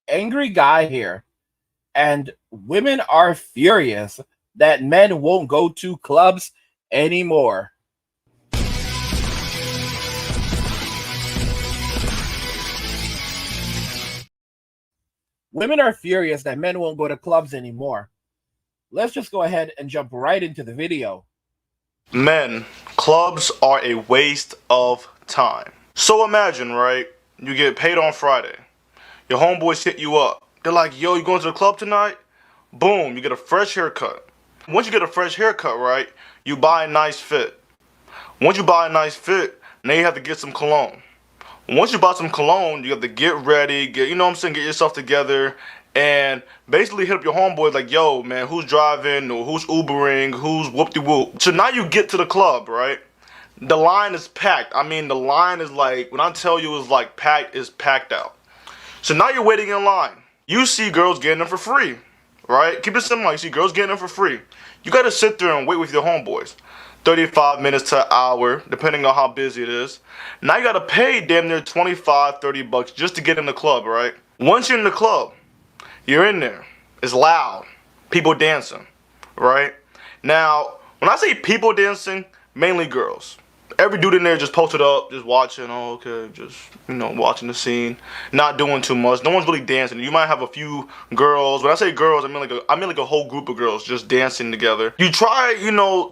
angry guy here, and women are furious that men won't go to clubs anymore. Women are furious that men won't go to clubs anymore. Let's just go ahead and jump right into the video. Men, clubs are a waste of time. So imagine, right? You get paid on Friday. Your homeboys hit you up. They're like, yo, you going to the club tonight? Boom, you get a fresh haircut. Once you get a fresh haircut, right, you buy a nice fit. Once you buy a nice fit, now you have to get some cologne. Once you buy some cologne, you have to get ready, get yourself together, and basically hit up your homeboys like, yo, man, who's driving, or who's Ubering, who's whoop-de-whoop. So now you get to the club, right? The line is packed. I mean, the line is like, when I tell you it's like packed, it's packed out. So now you're waiting in line. You see girls getting them for free, right? Keep it simple. You see girls getting them for free. You got to sit there and wait with your homeboys. 35 minutes to an hour, depending on how busy it is. Now you got to pay damn near 25, 30 bucks just to get in the club, right? Once you're in the club, you're in there. It's loud. People dancing, right? Now, when I say people dancing, mainly girls. Every dude in there just posted up, just watching, just, watching the scene, not doing too much. No one's really dancing. You might have a few girls. When I say girls, I mean like a whole group of girls just dancing together. You try,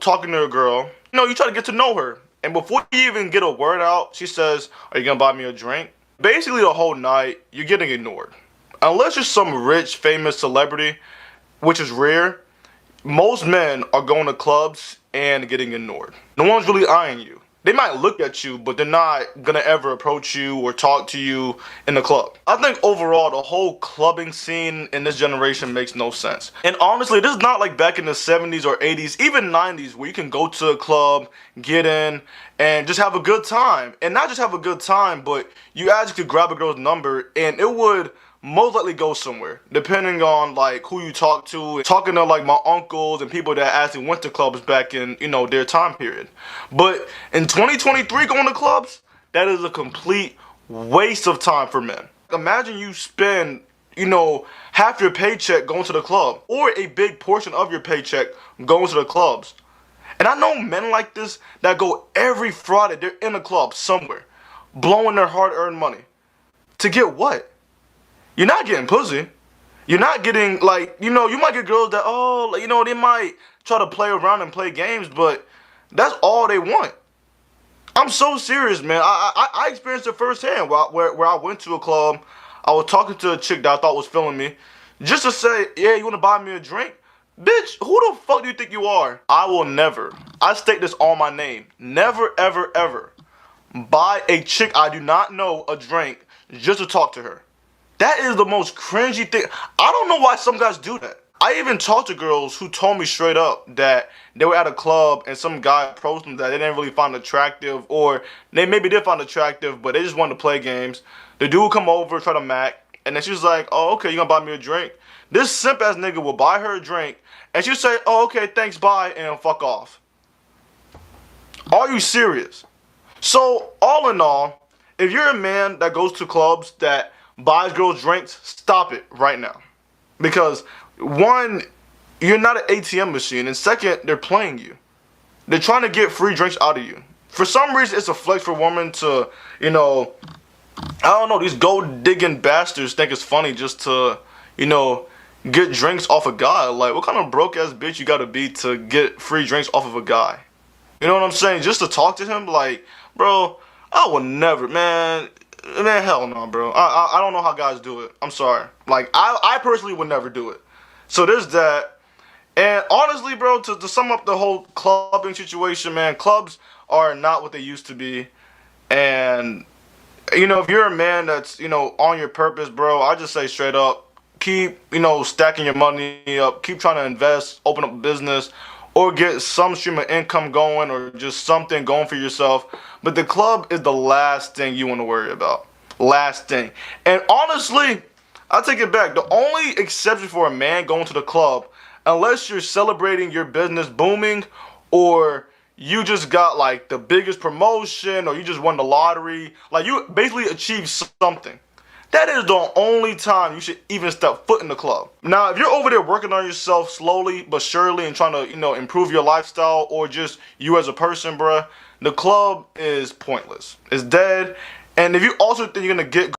talking to a girl. You try to get to know her. And before you even get a word out, she says, are you going to buy me a drink? Basically, the whole night, you're getting ignored. Unless you're some rich, famous celebrity, which is rare, most men are going to clubs and getting ignored. No one's really eyeing you. They might look at you, but they're not gonna ever approach you or talk to you in the club. I think overall, the whole clubbing scene in this generation makes no sense. And honestly, this is not like back in the 70s or 80s, even 90s, where you can go to a club, get in, and just have a good time. And not just have a good time, but you actually could grab a girl's number, and it would most likely go somewhere, depending on like who you talk to. Talking to like my uncles and people that actually went to clubs back in their time period. But in 2023, going to clubs, that is a complete waste of time for men. Imagine you spend half your paycheck going to the club, or a big portion of your paycheck going to the clubs. And I know men like this that go every Friday. They're in a club somewhere, blowing their hard-earned money. To get what? You're not getting pussy. You're not getting, you might get girls that, they might try to play around and play games, but that's all they want. I'm so serious, man. I experienced it firsthand where I went to a club. I was talking to a chick that I thought was feeling me, just to say, yeah, you want to buy me a drink? Bitch, who the fuck do you think you are? I will never, I state this on my name, never, ever, ever buy a chick I do not know a drink just to talk to her. That is the most cringy thing. I don't know why some guys do that. I even talked to girls who told me straight up that they were at a club and some guy approached them that they didn't really find attractive, or they maybe did find attractive, but they just wanted to play games. The dude would come over, try to mac, and then she was like, oh, okay, you gonna buy me a drink? This simp-ass nigga will buy her a drink, and she'll say, oh, okay, thanks, bye, and fuck off. Are you serious? So, all in all, if you're a man that goes to clubs that buys girls drinks, stop it right now. Because one, you're not an ATM machine, and second, they're playing you. They're trying to get free drinks out of you. For some reason, it's a flex for women to, I don't know, these gold digging bastards think it's funny just to, get drinks off a guy. Like, what kind of broke ass bitch you gotta be to get free drinks off of a guy? You know what I'm saying? Just to talk to him, like, bro, I would never, man, hell no, bro. I don't know how guys do it. I'm sorry. Like, I personally would never do it. So there's that. And honestly, bro, to sum up the whole clubbing situation, man, clubs are not what they used to be. And, if you're a man that's, on your purpose, bro, I just say straight up, keep, stacking your money up. Keep trying to invest, open up a business, or get some stream of income going, or just something going for yourself. But the club is the last thing you want to worry about. Last thing. And honestly, I take it back. The only exception for a man going to the club, unless you're celebrating your business booming, or you just got like the biggest promotion, or you just won the lottery, like you basically achieved something. that is the only time you should even step foot in the club. Now, if you're over there working on yourself slowly but surely and trying to, improve your lifestyle or just you as a person, bruh, the club is pointless. It's dead. And if you also think you're gonna get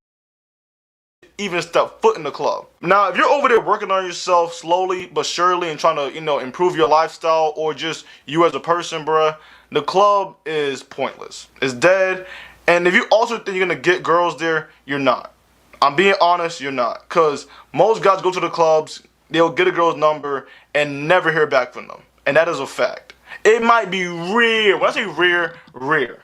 even step foot in the club. Now, if you're over there working on yourself slowly but surely and trying to, improve your lifestyle or just you as a person, bruh, the club is pointless. It's dead. And if you also think you're gonna get girls there, you're not. I'm being honest, you're not. Because most guys go to the clubs, they'll get a girl's number and never hear back from them. And that is a fact. It might be rare. When I say rare, rare.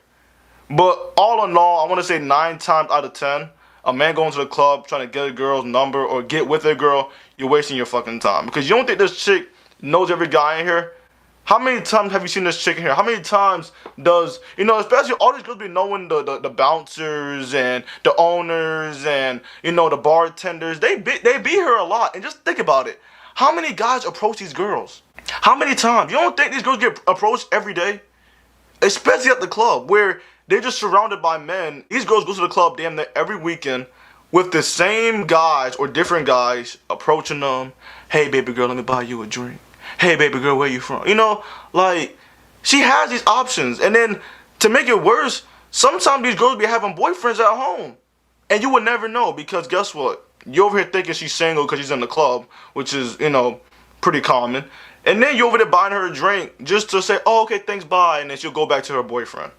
But all in all, I want to say 9 times out of 10, a man going to the club trying to get a girl's number or get with a girl, you're wasting your fucking time. Because you don't think this chick knows every guy in here? How many times have you seen this chick in here? How many times does, especially all these girls be knowing the bouncers and the owners and, the bartenders. They be here a lot. And just think about it. How many guys approach these girls? How many times? You don't think these girls get approached every day? Especially at the club where they're just surrounded by men. These girls go to the club damn near every weekend with the same guys or different guys approaching them. Hey, baby girl, let me buy you a drink. Hey, baby girl, where you from? She has these options. And then to make it worse, sometimes these girls be having boyfriends at home. And you would never know because guess what? You're over here thinking she's single because she's in the club, which is, pretty common. And then you're over there buying her a drink just to say, oh, okay, thanks, bye. And then she'll go back to her boyfriend.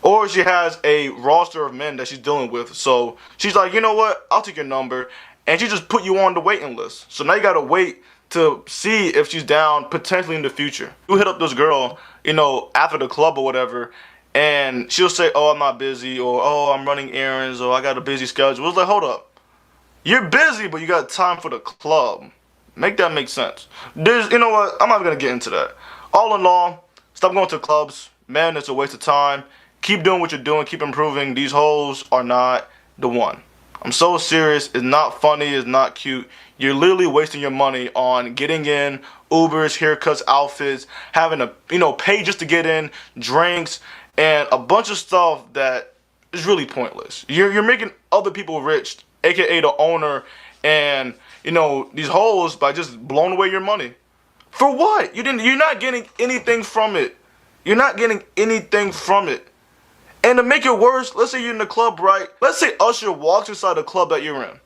Or she has a roster of men that she's dealing with. So she's like, you know what? I'll take your number. And she just put you on the waiting list. So now you got to wait to see if she's down potentially in the future. You hit up this girl, after the club or whatever, and she'll say, oh, I'm not busy, or oh, I'm running errands, or I got a busy schedule. It's like, hold up. You're busy, but you got time for the club. Make that make sense. You know what? I'm not going to get into that. All in all, stop going to clubs. Man, it's a waste of time. Keep doing what you're doing. Keep improving. These hoes are not the one. I'm so serious. It's not funny. It's not cute. You're literally wasting your money on getting in, Ubers, haircuts, outfits, having to, pay just to get in, drinks, and a bunch of stuff that is really pointless. You're making other people rich, aka the owner, and these hoes by just blowing away your money. For what? You're not getting anything from it. You're not getting anything from it. And to make it worse, let's say you're in the club, right? Let's say Usher walks inside the club that you're in.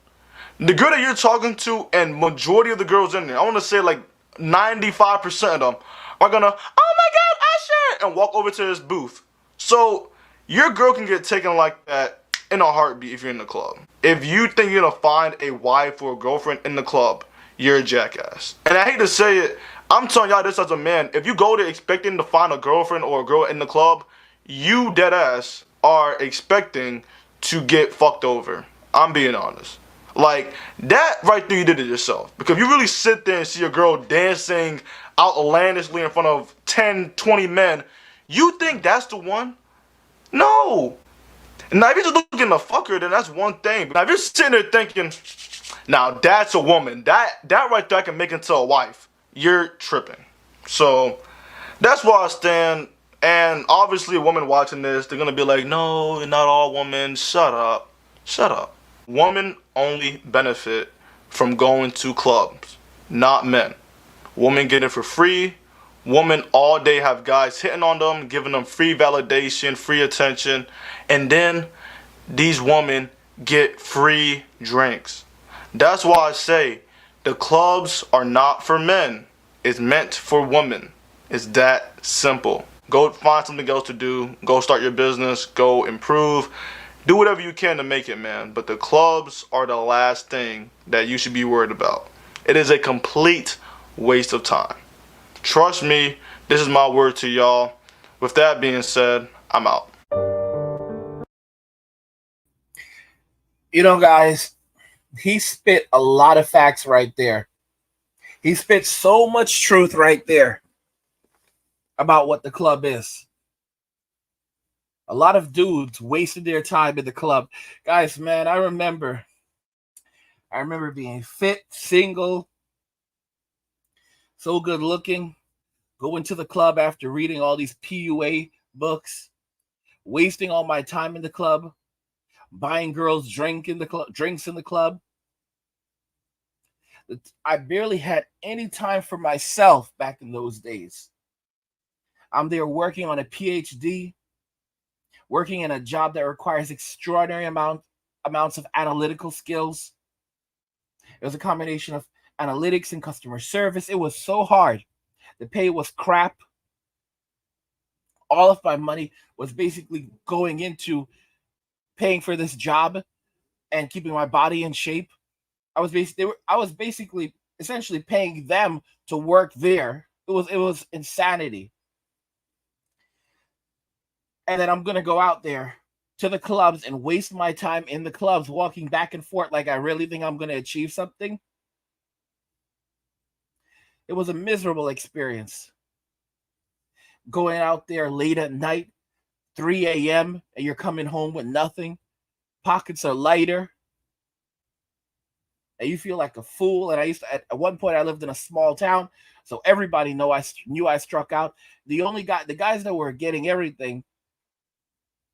The girl that you're talking to and majority of the girls in there, I want to say like 95% of them are gonna, oh my God, Usher, and walk over to his booth. So your girl can get taken like that in a heartbeat if you're in the club. If you think you're gonna find a wife or a girlfriend in the club, you're a jackass. And I hate to say it, I'm telling y'all this as a man, if you go there expecting to find a girlfriend or a girl in the club, you dead ass are expecting to get fucked over. I'm being honest. Like, that right there, you did it yourself. Because if you really sit there and see a girl dancing outlandishly in front of 10, 20 men, you think that's the one? No. Now, if you're just looking to fuck her, then that's one thing. But now, if you're sitting there thinking, now that's a woman, that right there I can make into a wife, you're tripping. So, that's where I stand. And obviously, a woman watching this, they're going to be like, no, you're not all women. Shut up. Shut up. Women only benefit from going to clubs, not men. Women get it for free. Women all day have guys hitting on them, giving them free validation, free attention. And then these women get free drinks. That's why I say the clubs are not for men. It's meant for women. It's that simple. Go find something else to do. Go start your business. Go improve. Do whatever you can to make it, man. But the clubs are the last thing that you should be worried about. It is a complete waste of time. Trust me, this is my word to y'all. With that being said, I'm out. Guys, he spit a lot of facts right there. He spit so much truth right there about what the club is. A lot of dudes wasted their time in the club. Guys, man, I remember being fit, single, so good looking, going to the club after reading all these PUA books, wasting all my time in the club. buying girls drinks in the club. I barely had any time for myself back in those days. I'm there working on a PhD, working in a job that requires extraordinary amounts of analytical skills. It was a combination of analytics and customer service. It was so hard. The pay was crap. All of my money was basically going into paying for this job and keeping my body in shape. I was basically essentially paying them to work there. It was insanity. And then I'm gonna go out there to the clubs and waste my time in the clubs walking back and forth like I really think I'm gonna achieve something. It was a miserable experience. Going out there late at night, 3 a.m., and you're coming home with nothing. Pockets are lighter, and you feel like a fool. And I used to, at one point, I lived in a small town, so everybody knew I struck out. The guys that were getting everything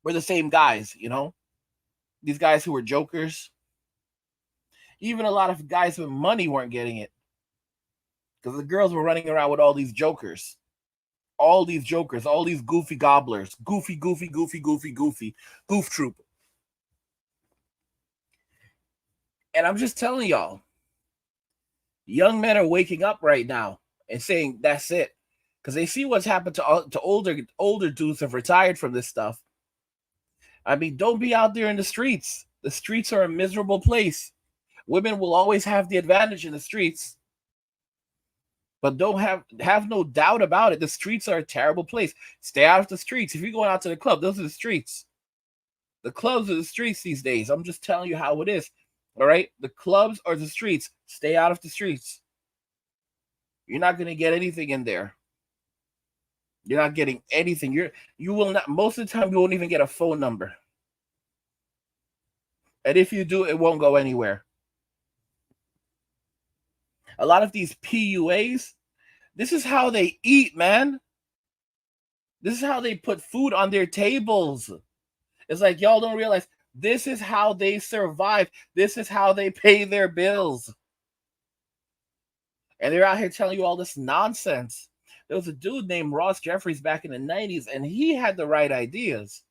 were the same guys, these guys who were jokers. Even a lot of guys with money weren't getting it because the girls were running around with all these jokers. All these jokers, all these goofy gobblers, goofy, goofy, goofy, goofy, goofy, goof troop. And I'm just telling y'all, young men are waking up right now and saying that's it, because they see what's happened to older dudes have retired from this stuff. I mean, don't be out there in the streets. The streets are a miserable place. Women will always have the advantage in the streets. But don't have no doubt about it. The streets are a terrible place. Stay out of the streets. If you're going out to the club, those are the streets. The clubs are the streets these days. I'm just telling you how it is. All right? The clubs are the streets. Stay out of the streets. You're not going to get anything in there. You're not getting anything. You will not, most of the time you won't even get a phone number. And if you do, it won't go anywhere. A lot of these PUAs, this is how they eat, man. This is how they put food on their tables. It's like y'all don't realize this is how they survive. This is how they pay their bills. And they're out here telling you all this nonsense. There was a dude named Ross Jeffries back in the 90s, and he had the right ideas.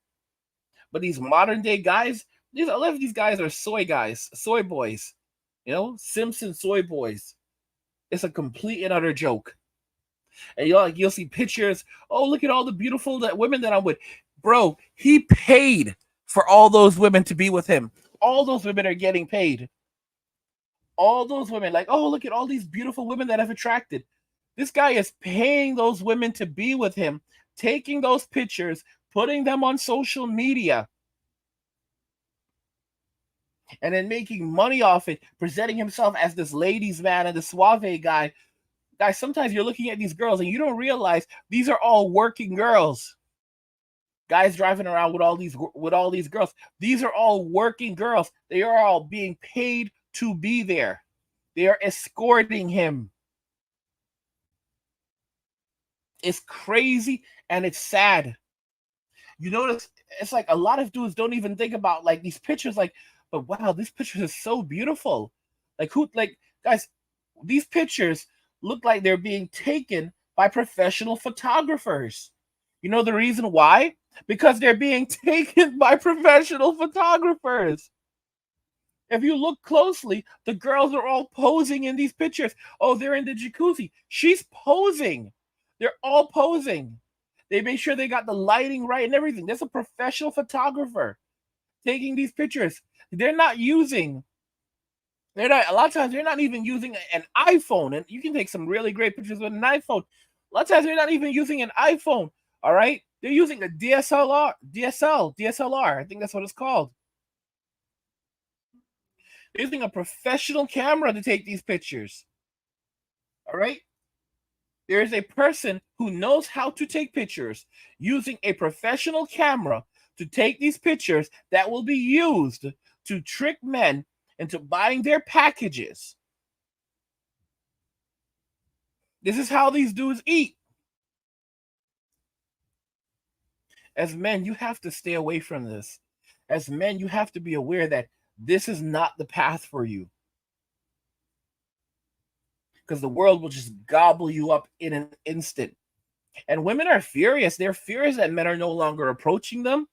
But these modern day guys, a lot of these guys are soy guys, soy boys. Simpson soy boys. It's a complete and utter joke. And you'll see pictures. Oh, look at all the beautiful women that I'm with. Bro, he paid for all those women to be with him. All those women are getting paid. All those women, like, oh, look at all these beautiful women that I've attracted. This guy is paying those women to be with him, taking those pictures, putting them on social media, and then making money off it, presenting himself as this ladies' man and the suave guy. Guys, sometimes you're looking at these girls and you don't realize these are all working girls. Guys driving around with all these girls. These are all working girls. They are all being paid to be there. They are escorting him. It's crazy and it's sad. You notice it's like a lot of dudes don't even think about like these pictures, like, but wow, this picture is so beautiful. Guys, these pictures look like they're being taken by professional photographers. You know the reason why? Because they're being taken by professional photographers. If you look closely, the girls are all posing in these pictures. Oh, they're in the jacuzzi. She's posing. They're all posing. They make sure they got the lighting right and everything. There's a professional photographer taking these pictures. A lot of times they're not even using an iPhone, and you can take some really great pictures with an iPhone. A lot of times they're not even using an iPhone. All right, they're using a DSLR. I think that's what it's called. They're using a professional camera to take these pictures. All right. There is a person who knows how to take pictures using a professional camera to take these pictures that will be used to trick men into buying their packages. This is how these dudes eat. As men, you have to stay away from this. As men, you have to be aware that this is not the path for you, because the world will just gobble you up in an instant. And women are furious. They're furious that men are no longer approaching them.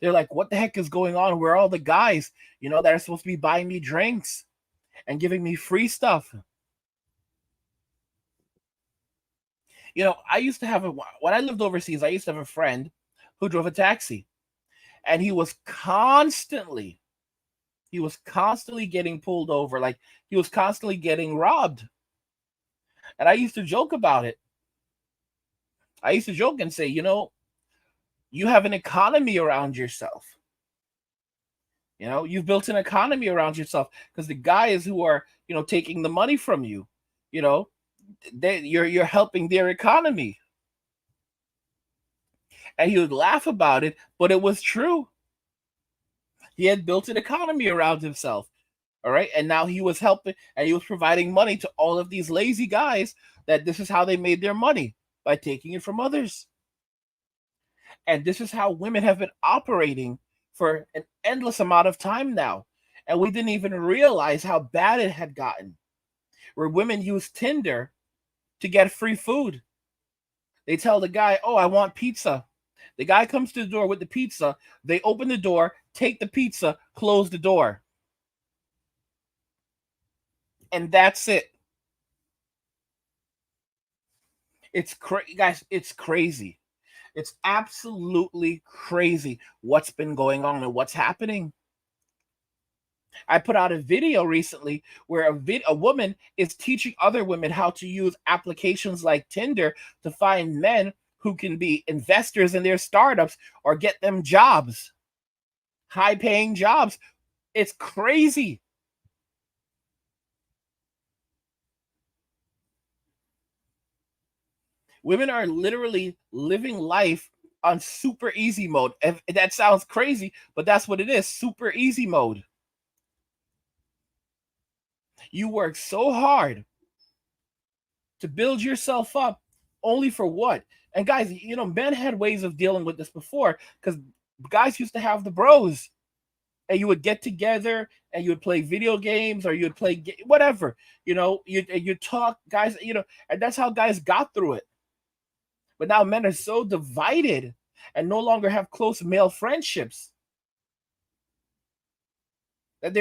They're like, what the heck is going on? Where are all the guys, that are supposed to be buying me drinks and giving me free stuff? I used to have when I lived overseas, I used to have a friend who drove a taxi, and he was constantly getting pulled over. Like, he was constantly getting robbed. And I used to joke about it. I used to joke and say, you have an economy around yourself. You've built an economy around yourself, because the guys who are, taking the money from you, you're helping their economy. And he would laugh about it, but it was true. He had built an economy around himself. All right. And now he was helping, and he was providing money to all of these lazy guys, that this is how they made their money, by taking it from others. And this is how women have been operating for an endless amount of time now. And we didn't even realize how bad it had gotten, where women use Tinder to get free food. They tell the guy, oh, I want pizza. The guy comes to the door with the pizza. They open the door, take the pizza, close the door. And that's it. It's crazy, guys. It's crazy. It's absolutely crazy what's been going on and what's happening. I put out a video recently where a woman is teaching other women how to use applications like Tinder to find men who can be investors in their startups or get them jobs, high-paying jobs. It's crazy. Women are literally living life on super easy mode. And that sounds crazy, but that's what it is, super easy mode. You work so hard to build yourself up, only for what? And guys, men had ways of dealing with this before, because guys used to have the bros, and you would get together and you would play video games, or you would play whatever, you talk, guys, and that's how guys got through it. But now men are so divided and no longer have close male friendships, that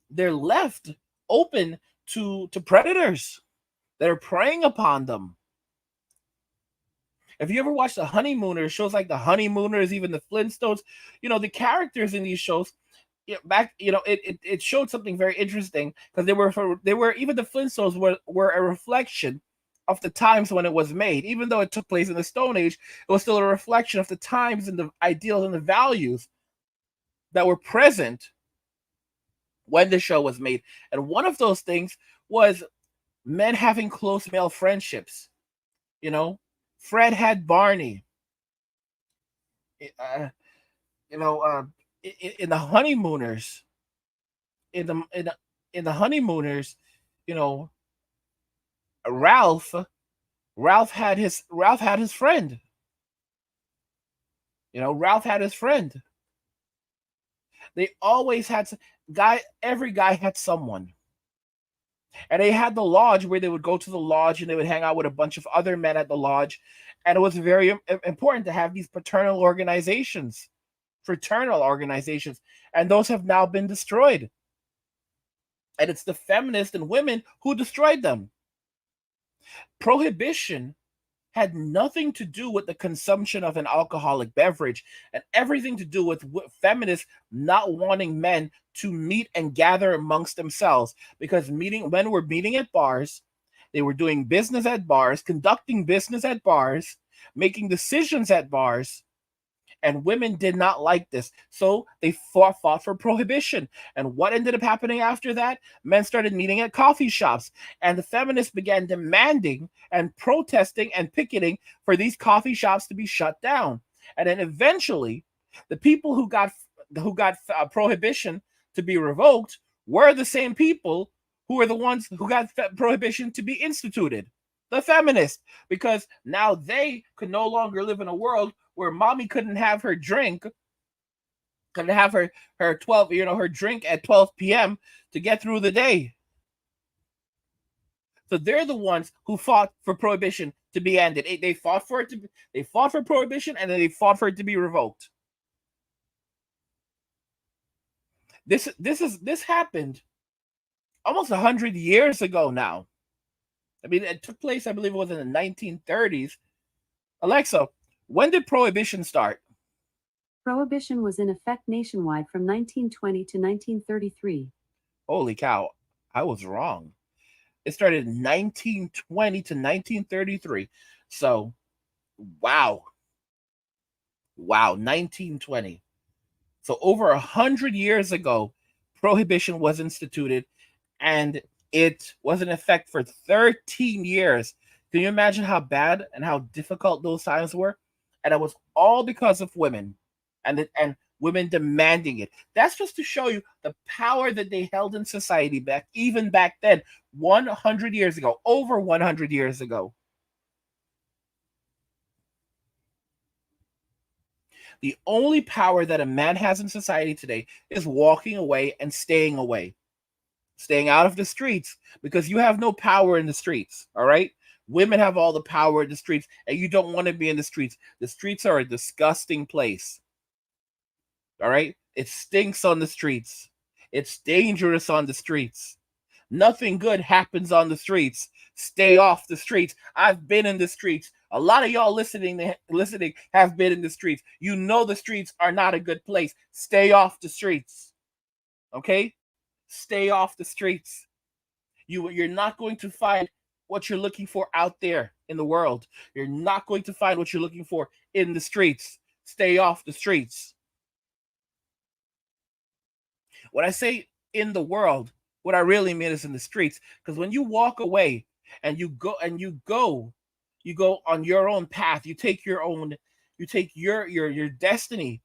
they're left open to predators that are preying upon them. If you ever watched The Honeymooners, shows like The Honeymooners, even The Flintstones, the characters in these shows, it showed something very interesting, because they were even the Flintstones were a reflection of the times when it was made. Even though it took place in the Stone Age, it was still a reflection of the times and the ideals and the values that were present when the show was made. And one of those things was men having close male friendships. Fred had Barney. In the Honeymooners, in the Honeymooners, Ralph had his friend. Ralph had his friend. They always had every guy had someone. And they had the lodge, where they would go to the lodge and they would hang out with a bunch of other men at the lodge. And it was very important to have these fraternal organizations. And those have now been destroyed. And it's the feminists and women who destroyed them. Prohibition had nothing to do with the consumption of an alcoholic beverage, and everything to do with feminists not wanting men to meet and gather amongst themselves, because men were meeting at bars, they were doing business at bars, conducting business at bars, making decisions at bars, and women did not like this. So they fought for prohibition. And what ended up happening after that? Men started meeting at coffee shops, and the feminists began demanding and protesting and picketing for these coffee shops to be shut down. And then eventually, the people who got prohibition to be revoked were the same people who were the ones who got prohibition to be instituted. The feminists, because now they could no longer live in a world where mommy couldn't have her drink Can have her 12, her drink at 12 p.m. to get through the day. So they're the ones who fought for prohibition to be ended. They fought for it to. They fought for prohibition, and then they fought for it to be revoked. This happened almost 100 years ago now. I mean, it took place, I believe it was in the 1930s. Alexa, when did prohibition start? Prohibition was in effect nationwide from 1920 to 1933. Holy cow, I was wrong. It started in 1920 to 1933. So, wow. Wow, 1920. So over 100 years ago, prohibition was instituted, and it was in effect for 13 years. Can you imagine how bad and how difficult those times were? And it was all because of women, and women demanding it. That's just to show you the power that they held in society even back then, 100 years ago, over 100 years ago. The only power that a man has in society today is walking away and staying away, staying out of the streets, because you have no power in the streets. All right. Women have all the power in the streets, and you don't want to be in the streets. The streets are a disgusting place. All right. It stinks on the streets. It's dangerous on the streets. Nothing good happens on the streets. Stay off the streets. I've been in the streets. A lot of y'all listening have been in the streets. You know the streets are not a good place. Stay off the streets. Okay? Stay off the streets. You're not going to find what you're looking for out there in the world. You're not going to find what you're looking for in the streets. Stay off the streets. When I say in the world, what I really mean is in the streets. Because when you walk away and you go on your own path, you take your destiny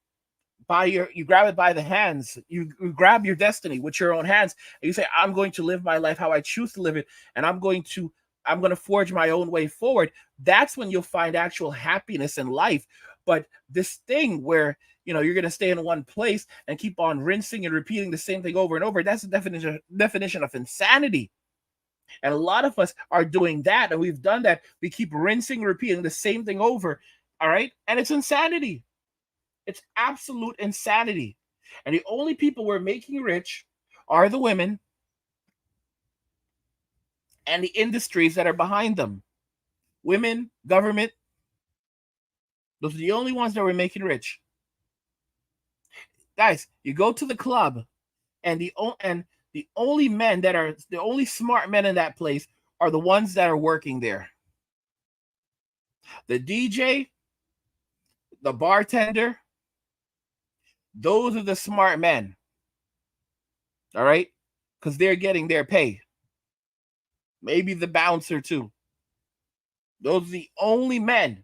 you grab it by the hands. You grab your destiny with your own hands, and you say, I'm going to live my life how I choose to live it, and I'm going to forge my own way forward. That's when you'll find actual happiness in life. But this thing where you're going to stay in one place and keep on rinsing and repeating the same thing over and over, that's the definition of insanity. And a lot of us are doing that, and we've done that. We keep rinsing, repeating the same thing over. All right. And it's insanity. It's absolute insanity. And the only people we're making rich are the women and the industries that are behind them. Women, government, those are the only ones that we're making rich. Guys, you go to the club, and the only men that are the only smart men in that place are the ones that are working there. The DJ, the bartender, those are the smart men. All right? Because they're getting their pay. Maybe the bouncer too. Those are the only men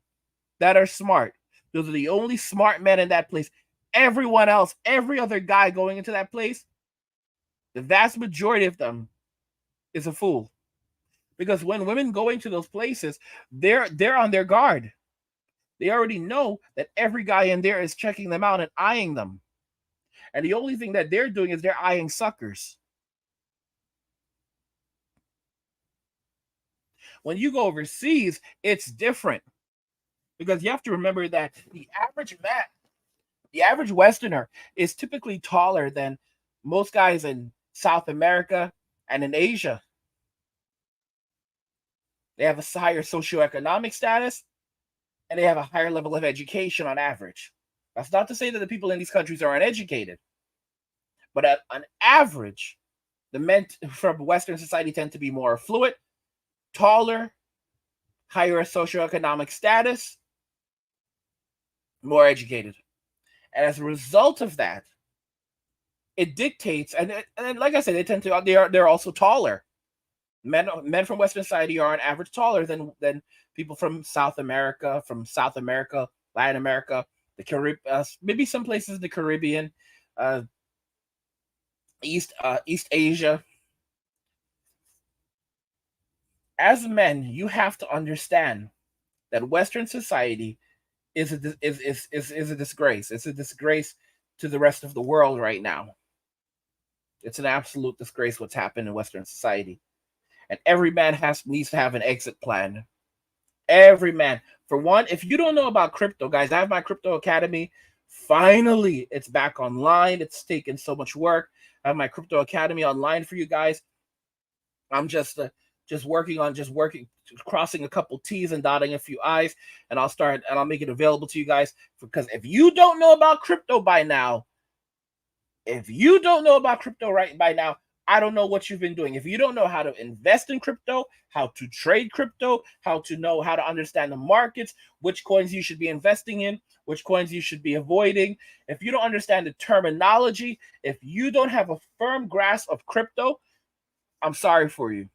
that are smart. Those are the only smart men in that place. Everyone else, every other guy going into that place, the vast majority of them is a fool. Because when women go into those places, they're on their guard. They already know that every guy in there is checking them out and eyeing them. And the only thing that they're doing is they're eyeing suckers. When you go overseas, it's different. Because you have to remember that the average Westerner is typically taller than most guys in South America and in Asia. They have a higher socioeconomic status, and they have a higher level of education on average. That's not to say that the people in these countries are uneducated, but on average, the men from Western society tend to be more affluent, taller, higher socioeconomic status, more educated. And as a result of that, it dictates, and like I said, they're also taller. Men from Western society are on average taller than people from South America, Latin America, the Caribbean, maybe some places in the Caribbean, East Asia. As men, you have to understand that Western society is a disgrace. It's a disgrace to the rest of the world right now. It's an absolute disgrace what's happened in Western society. And every man needs to have an exit plan. Every man. For one, if you don't know about crypto, guys, I have my crypto academy. Finally, it's back online. It's taken so much work. I have my crypto academy online for you guys. I'm just working, crossing a couple T's and dotting a few I's, and I'll make it available to you guys. Because if you don't know about crypto by now, by now, I don't know what you've been doing. If you don't know how to invest in crypto, how to trade crypto, how to understand the markets, which coins you should be investing in, which coins you should be avoiding, if you don't understand the terminology, if you don't have a firm grasp of crypto, I'm sorry for you.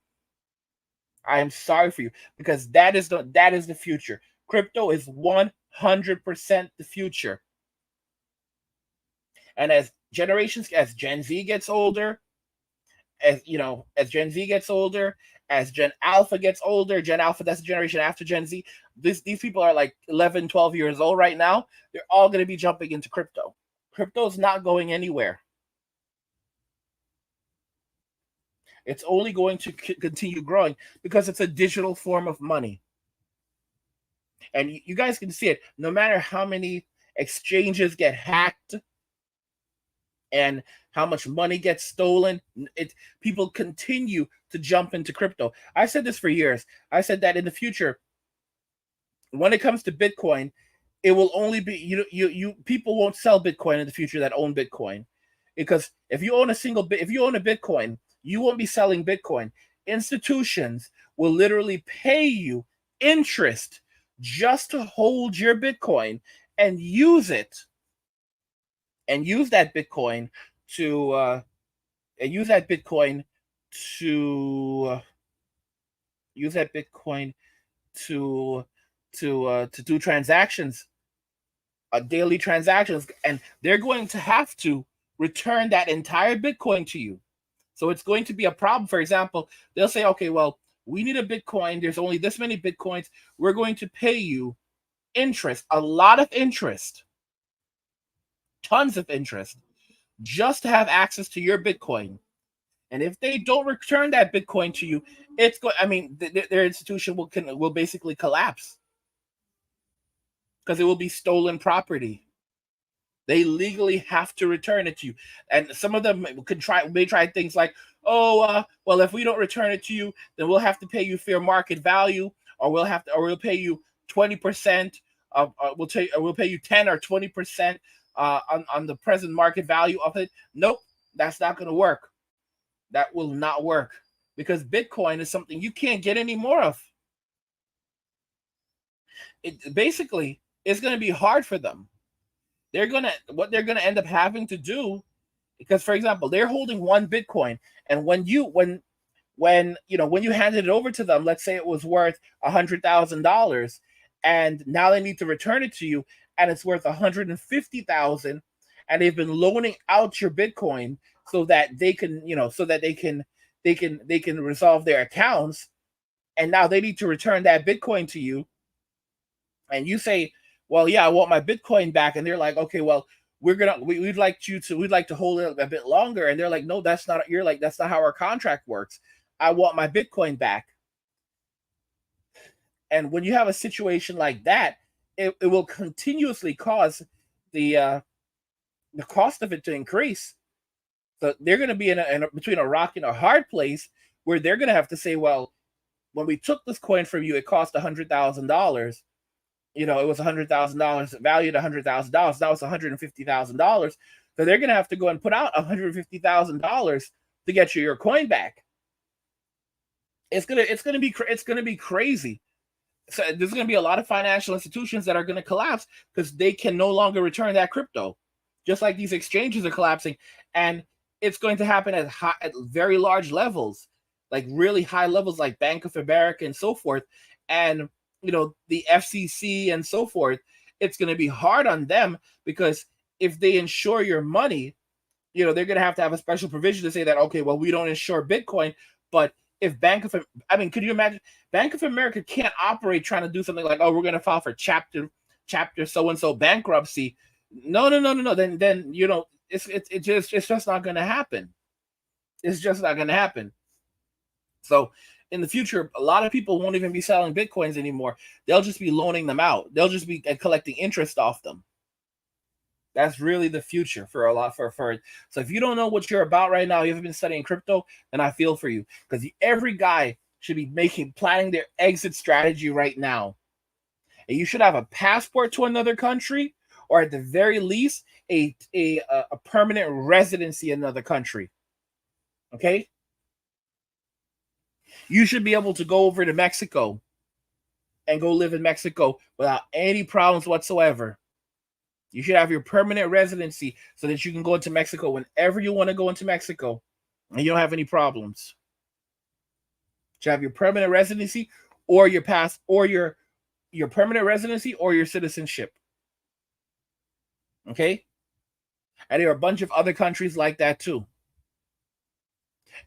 I am sorry for you, because that is the future. Crypto is 100% the future. And as Gen Z gets older, as Gen Z gets older, as Gen Alpha gets older, Gen Alpha, that's the generation after Gen Z. These people are like 11, 12 years old right now. They're all going to be jumping into crypto. Crypto is not going anywhere. It's only going to continue growing because it's a digital form of money. And you guys can see it. No matter how many exchanges get hacked and how much money gets stolen, people continue to jump into crypto. I said this for years. I said that in the future, when it comes to Bitcoin, it will only be people won't sell Bitcoin in the future that own Bitcoin, because if you own a Bitcoin, you won't be selling Bitcoin. Institutions will literally pay you interest just to hold your Bitcoin and use it, and use that Bitcoin to do transactions, daily transactions, and they're going to have to return that entire Bitcoin to you. So it's going to be a problem. For example, they'll say, okay, well, we need a Bitcoin. There's only this many Bitcoins. We're going to pay you interest, a lot of interest, tons of interest, just to have access to your Bitcoin. And if they don't return that Bitcoin to you, their institution will basically collapse, because it will be stolen property. They legally have to return it to you. And some of them may try things like, well, if we don't return it to you, then we'll have to pay you fair market value, or we'll pay you 20% of, we'll pay you 10 or 20% on the present market value of it. Nope, that's not going to work. That will not work, because Bitcoin is something you can't get any more of. Basically, it's going to be hard for them. What they're gonna end up having to do, because, for example, they're holding one Bitcoin, and when you handed it over to them, let's say it was worth $100,000, and now they need to return it to you, and it's worth $150,000, and they've been loaning out your Bitcoin so that they can resolve their accounts, and now they need to return that Bitcoin to you, and you say, well, yeah, I want my Bitcoin back. And they're like, okay, well, we'd like to hold it a bit longer. And they're like, no, that's not how our contract works. I want my Bitcoin back. And when you have a situation like that, it will continuously cause the cost of it to increase. So they're going to be between a rock and a hard place, where they're going to have to say, well, when we took this coin from you, it cost $100,000. It was $100,000, valued $100,000. Now it's $150,000. So they're going to have to go and put out $150,000 to get your coin back. It's going to be crazy. So there's going to be a lot of financial institutions that are going to collapse, because they can no longer return that crypto, just like these exchanges are collapsing. And it's going to happen at very large levels, like really high levels, like Bank of America and so forth. And the FCC and so forth, it's going to be hard on them, because if they insure your money, they're going to have a special provision to say that, okay, well, we don't insure Bitcoin. But if could you imagine, Bank of America can't operate trying to do something like, oh, we're going to file for chapter so-and-so bankruptcy. No. Then it's just not going to happen. It's just not going to happen. So in the future, a lot of people won't even be selling bitcoins anymore. They'll just be loaning them out. They'll just be collecting interest off them. That's really the future for a lot for. So if you don't know what you're about right now, you haven't been studying crypto, then I feel for you, because every guy should be planning their exit strategy right now. And you should have a passport to another country, or at the very least, a permanent residency in another country. Okay? You should be able to go over to Mexico and go live in Mexico without any problems whatsoever. You should have your permanent residency so that you can go into Mexico whenever you want to go into Mexico and you don't have any problems. You should have your permanent residency or your your permanent residency or your citizenship. Okay? And there are a bunch of other countries like that too.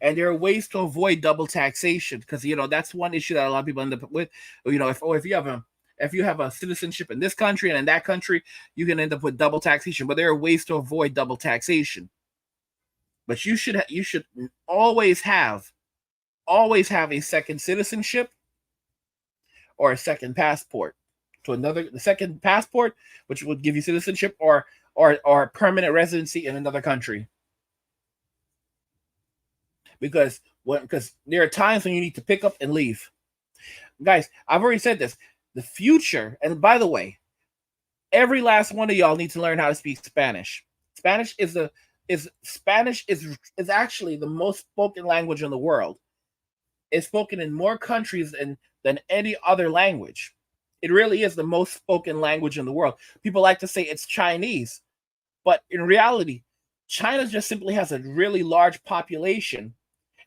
And there are ways to avoid double taxation, because that's one issue that a lot of people end up with. If you have a citizenship in this country and in that country, you can end up with double taxation. But there are ways to avoid double taxation. But you should always have a second citizenship or a second passport the second passport, which would give you citizenship or permanent residency in another country. Because there are times when you need to pick up and leave. Guys, I've already said this. The future, and by the way, every last one of y'all need to learn how to speak Spanish. Spanish is actually the most spoken language in the world. It's spoken in more countries than any other language. It really is the most spoken language in the world. People like to say it's Chinese, but in reality, China just simply has a really large population.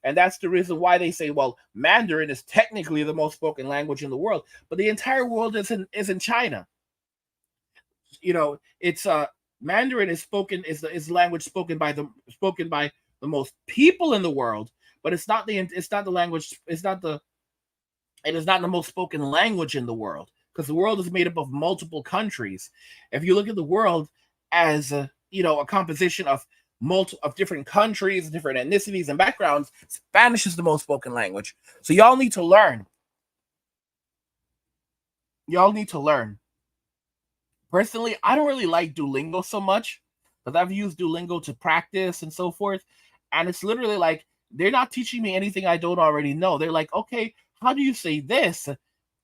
And that's the reason why they say, well, Mandarin is technically the most spoken language in the world, but the entire world is in China. It's Mandarin is language spoken by the most people in the world, but it is not the most spoken language in the world, because the world is made up of multiple countries. If you look at the world as a composition of different countries, different ethnicities and backgrounds, Spanish is the most spoken language. So y'all need to learn. Personally, I don't really like Duolingo so much, but I've used Duolingo to practice and so forth. And it's literally like, they're not teaching me anything I don't already know. They're like, okay, how do you say this?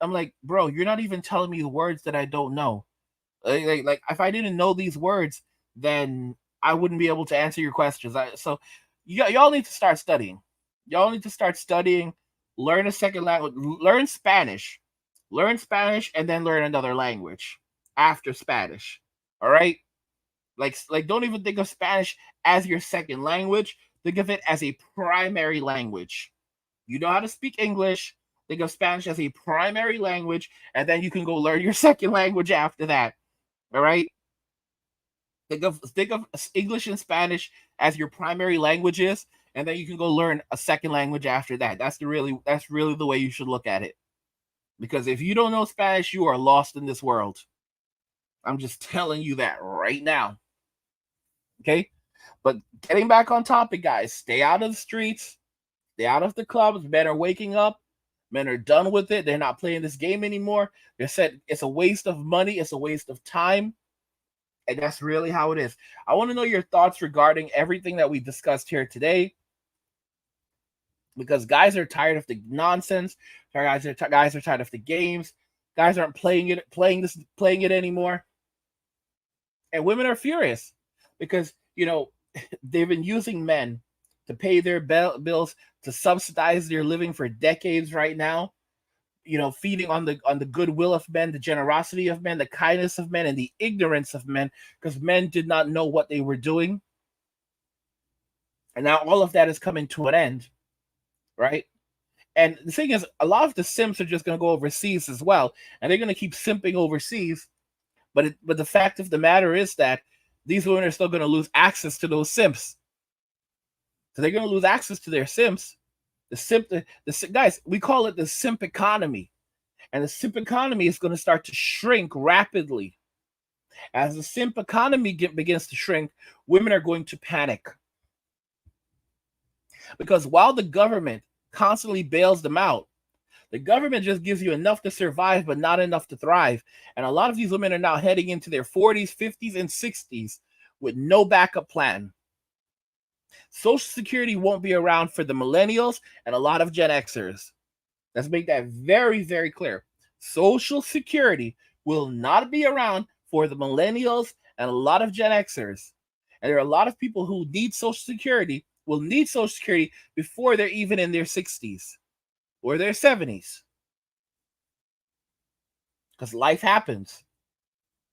I'm like, bro, you're not even telling me the words that I don't know. Like if I didn't know these words, then I wouldn't be able to answer your questions. So y'all need to start studying. Learn a second language, learn Spanish, and then learn another language after Spanish. All right? Like don't even think of Spanish as your second language. Think of it as a primary language. You know how to speak English. Think of Spanish as a primary language, and then you can go learn your second language after that. All right? Think of English and Spanish as your primary languages, and then you can go learn a second language after that. That's really the way you should look at it. Because if you don't know Spanish, you are lost in this world. I'm just telling you that right now. Okay? But getting back on topic, guys, stay out of the streets, stay out of the clubs. Men are waking up. Men are done with it. They're not playing this game anymore. They said it's a waste of money. It's a waste of time. And that's really how it is. I want to know your thoughts regarding everything that we discussed here today. Because guys are tired of the nonsense. Guys are tired of the games. Guys aren't playing it anymore. And women are furious because, they've been using men to pay their bills, to subsidize their living for decades right now. Feeding on the goodwill of men, the generosity of men, the kindness of men, and the ignorance of men, because men did not know what they were doing. And now all of that is coming to an end, right? And the thing is, a lot of the simps are just going to go overseas as well, and they're going to keep simping overseas. But the fact of the matter is that these women are still going to lose access to those simps. So they're going to lose access to their simps. Guys, we call it the simp economy. And the simp economy is going to start to shrink rapidly. As the simp economy begins to shrink, women are going to panic. Because while the government constantly bails them out, the government just gives you enough to survive, but not enough to thrive. And a lot of these women are now heading into their 40s, 50s, and 60s with no backup plan. Social Security won't be around for the millennials and a lot of Gen Xers. Let's make that very, very clear. Social Security will not be around for the millennials and a lot of Gen Xers. And there are a lot of people who need Social Security, will need Social Security before they're even in their 60s or their 70s. Because life happens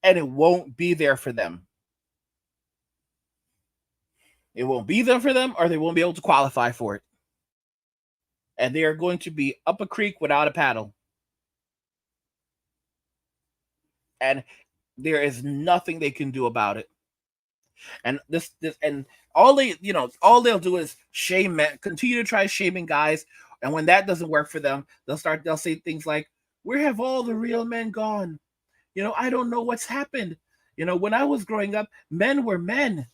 and it won't be there for them. It won't be there for them, or they won't be able to qualify for it. And they are going to be up a creek without a paddle. And there is nothing they can do about it. And this and all they'll do is shame men, continue to try shaming guys. And when that doesn't work for them, they'll say things like, "Where have all the real men gone? I don't know what's happened. When I was growing up, men were men.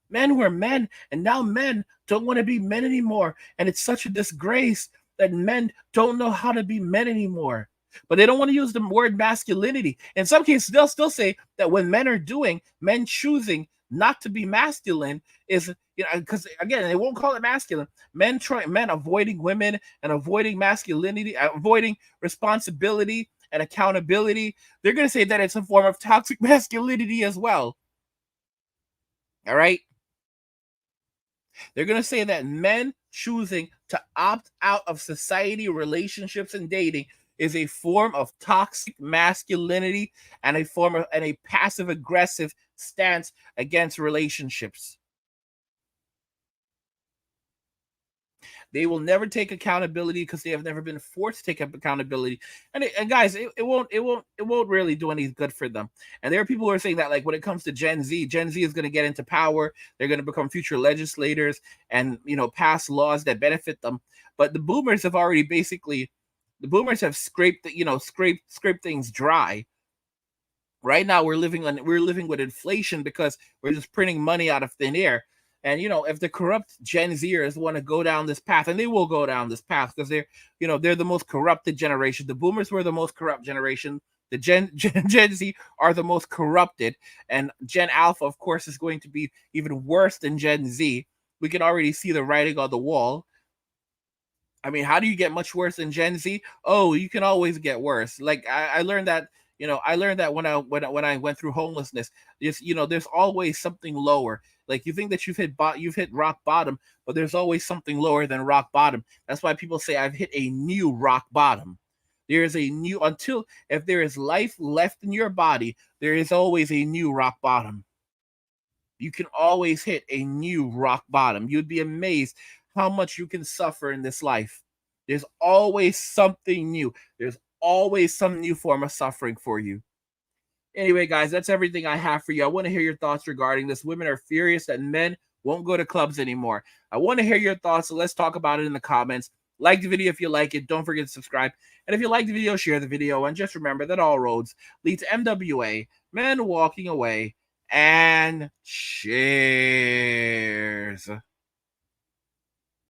Men were men, and now men don't want to be men anymore. And it's such a disgrace that men don't know how to be men anymore." But they don't want to use the word masculinity. In some cases, they'll still say that when men choosing not to be masculine is, because again, they won't call it masculine. Men avoiding women and avoiding masculinity, avoiding responsibility and accountability. They're going to say that it's a form of toxic masculinity as well. All right. They're going to say that men choosing to opt out of society, relationships, and dating is a form of toxic masculinity and a passive aggressive stance against relationships. They will never take accountability because they have never been forced to take up accountability. And guys, it won't really do any good for them. And there are people who are saying that, like, when it comes to Gen Z is going to get into power. They're going to become future legislators and pass laws that benefit them. But the boomers have already scraped things dry. Right now, we're living with inflation because we're just printing money out of thin air. And if the corrupt Gen Zers want to go down this path, and they will go down this path because they're the most corrupted generation. The boomers were the most corrupt generation. The Gen Z are the most corrupted, and Gen Alpha, of course, is going to be even worse than Gen Z. We can already see the writing on the wall. I mean, how do you get much worse than Gen Z? Oh, you can always get worse. Like I learned that. I learned that when I went through homelessness. There's always something lower. Like, you think that you've hit rock bottom, but there's always something lower than rock bottom. That's why people say I've hit a new rock bottom. There is a new, if there is life left in your body, there is always a new rock bottom. You can always hit a new rock bottom. You'd be amazed how much you can suffer in this life. There's always something new. There's always some new form of suffering for you. Anyway, guys, that's everything I have for you. I want to hear your thoughts regarding this. Women are furious that men won't go to clubs anymore. I want to hear your thoughts, so let's talk about it in the comments. Like the video if you like it. Don't forget to subscribe. And if you like the video, share the video. And just remember that all roads lead to MWA, men walking away, and cheers.